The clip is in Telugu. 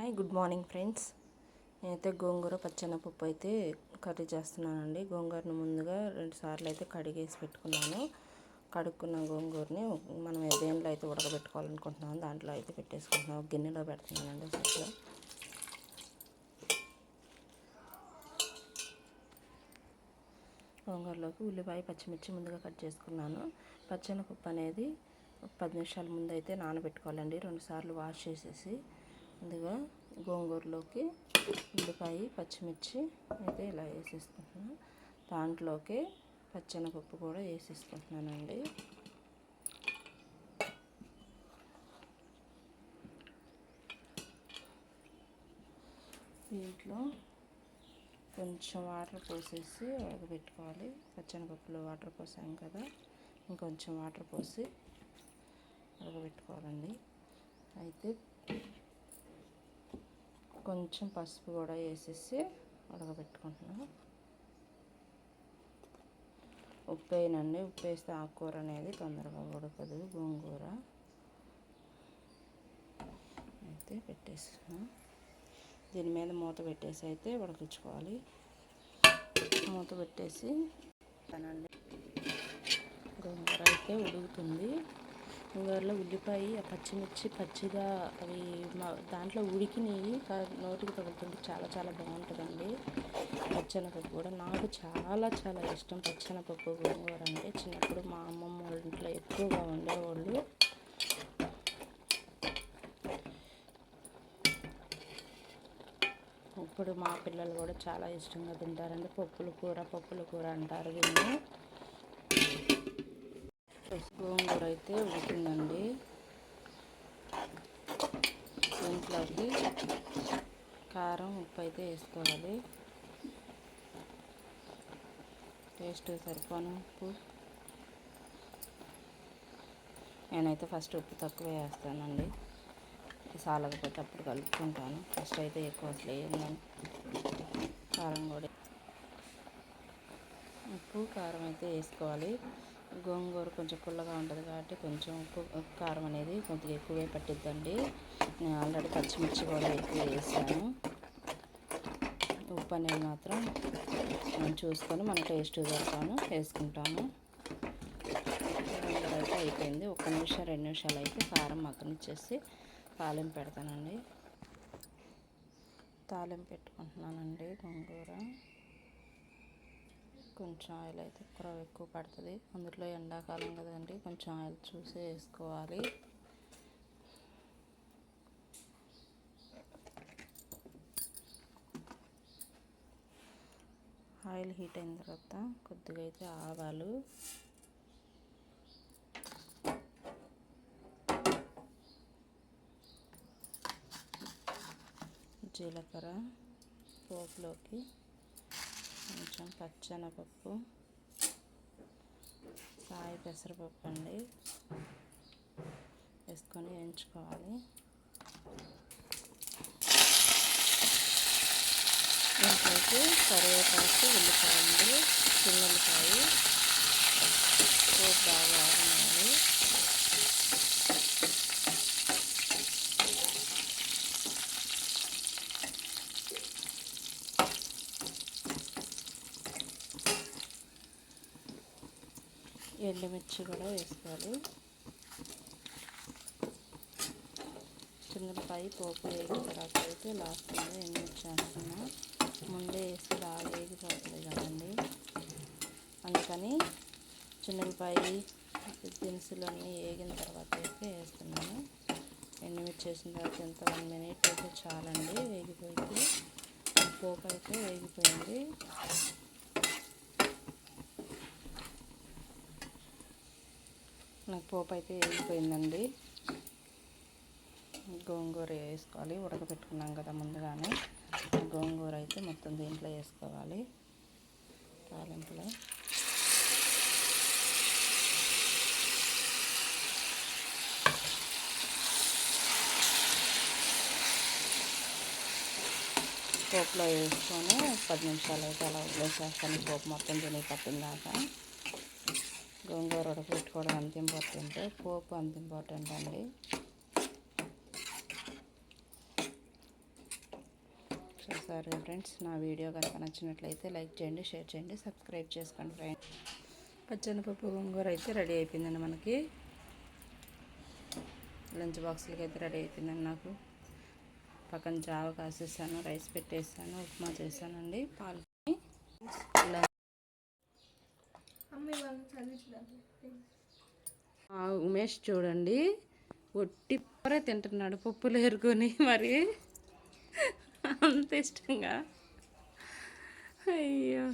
Hi, good morning friends. నేనైతే గోంగూర పచ్చెనపప్పు అయితే కర్రీ చేస్తున్నానండి. గోంగూరను ముందుగా 2 సార్లు అయితే కడిగేసి పెట్టుకున్నాను. కడుక్కున్న గోంగూరని మనం దేనిలో అయితే ఉడకబెట్టుకోవాలనుకుంటున్నాము దాంట్లో అయితే పెట్టేసుకుంటున్నాం. ఒక గిన్నెలో పెడుతున్నానండి. అసలు గోంగూరలోకి ఉల్లిపాయ, పచ్చిమిర్చి ముందుగా కట్ చేసుకున్నాను. పచ్చెనపప్పు అనేది 10 నిమిషాల ముందు అయితే నానబెట్టుకోవాలండి. 2 సార్లు వాష్ చేసేసి ముందుగా గోంగూరలోకి ఉల్లిపాయ, పచ్చిమిర్చి అయితే ఇలా వేసేసుకుంటున్నాను. దాంట్లోకి పచ్చెనపప్పు కూడా వేసేసుకుంటున్నానండి. దీంట్లో కొంచెం వాటర్ పోసేసి ఉడకబెట్టుకోవాలి. పచ్చెనపప్పులో వాటర్ పోసాం కదా, ఇంకొంచెం వాటర్ పోసి ఉడకబెట్టుకోవాలండి. అయితే కొంచెం పసుపు కూడా వేసేసి ఉడకబెట్టుకుంటున్నాను. ఉప్పు వేయనండి, ఉప్పు వేస్తే ఆకుకూర అనేది తొందరగా ఉడకదు. గోంగూర అయితే పెట్టేస్తున్నాను. దీని మీద మూత పెట్టేసి అయితే ఉడకించుకోవాలి. మూత పెట్టేసి గోంగూర అయితే ఉడుకుతుంది. గోంగూరలో ఉల్లిపాయ, పచ్చిమిర్చి పచ్చిగా అవి దాంట్లో ఉడికినవి నోటికి తగులుతుంటే చాలా చాలా బాగుంటుందండి. పచ్చెనపప్పు కూడా నాకు చాలా చాలా ఇష్టం. పచ్చెనపప్పు గోంగూర అంటే చిన్నప్పుడు మా అమ్మమ్మ వాళ్ళ ఇంట్లో ఎక్కువగా ఉండేవాళ్ళు. ఇప్పుడు మా పిల్లలు కూడా చాలా ఇష్టంగా తింటారండి. పప్పుల కూర అంటారు దీన్ని. గోంగూర అయితే ఉడికిందండి. దీంట్లోకి కారం, ఉప్పు అయితే వేసుకోవాలి. టేస్ట్ సరిపోను ఉప్పు. నేనైతే ఫస్ట్ ఉప్పు తక్కువ వేస్తానండి. సాలకపోతే అప్పుడు కలుపుకుంటాను. ఫస్ట్ అయితే ఎక్కువ అసలు వేయండి. కారం కూడా ఉప్పు, కారం అయితే వేసుకోవాలి. గోంగూర కొంచెం పుల్లగా ఉంటుంది కాబట్టి కొంచెం ఉప్పు, కారం అనేది కొద్దిగా ఎక్కువే పట్టిద్దండి. నేను ఆల్రెడీ పచ్చిమిర్చి కూడా ఎక్కువ వేసాను. ఉప్పు అనేది మాత్రం మనం చూసుకొని మన టేస్ట్ దొరకాను వేసుకుంటాము. గోంగూర అయితే అయిపోయింది. 1 నిమిషం 2 నిమిషాలు అయితే కారం మగ్గనిచ్చేసి తాలింపు పెడతానండి. తాలింపు పెట్టుకుంటున్నానండి. గోంగూర కొంచెం ఆయిల్ అయితే ఎక్కువ పడుతుంది. అందులో ఎండాకాలం కదండి, కొంచెం ఆయిల్ చూసి వేసుకోవాలి. ఆయిల్ హీట్ అయిన తర్వాత కొద్దిగా అయితే ఆవాలు, జీలకర్ర, పోపులోకి కొంచెం పచ్చెనపప్పు, సాయి పెసరపప్పు అండి వేసుకొని వేయించుకోవాలి. దీంట్లోకి కరివేపాకు, ఉల్లిపాయలు, చిన్నుల్లిపాయ పోపు బాగా ఆగనివ్వాలి. ఎండుమిర్చి కూడా వేసుకోవాలి. చిన్నపాయ పోపు వేగిన తర్వాత అయితే లాస్ట్లో ఎండుమిర్చి వేస్తున్నా. ముందే వేసి బాగా వేగిపోతుంది కదండి, అందుకని చిన్నపాయ దినుసులన్నీ వేగిన తర్వాత అయితే వేస్తున్నాను. ఎండుమిర్చి వేసిన తర్వాత ఎంత 1 మినిట్ అయితే చాలండి, వేగిపోయింది. పోపు అయితే వేగిపోయింది. నాకు పోపు అయితే వేగిపోయిందండి. గోంగూర వేసుకోవాలి. ఉడకబెట్టుకున్నాం కదా ముందుగానే. గోంగూర అయితే మొత్తం దీంట్లో వేసుకోవాలి. తాలింపులో పోపులో వేసుకొని 10 నిమిషాలు అయితే అలా వదిలేసేస్తాను. పోపు మొత్తం తిని పట్టిందాక. గోంగూర ఉడకబెట్టుకోవడం అంత ఇంపార్టెంట్, పోపు అంత ఇంపార్టెంట్ అండి. చూసారు ఫ్రెండ్స్. నా వీడియో కనుక నచ్చినట్లయితే లైక్ చేయండి, షేర్ చేయండి, సబ్స్క్రైబ్ చేసుకోండి ఫ్రెండ్స్. పచ్చెనపప్పు గోంగూర అయితే రెడీ అయిపోయిందండి. మనకి లంచ్ బాక్స్లకి అయితే రెడీ అయిపోయిందండి. నాకు పక్కన జావ కాసేసాను, రైస్ పెట్టేసాను, ఉప్మా చేశానండి. పాలకి ఉమేష్ చూడండి ఒట్టి పొరే తింటున్నాడు పప్పులు ఏరుకొని, మరి అంత ఇష్టంగా. అయ్యో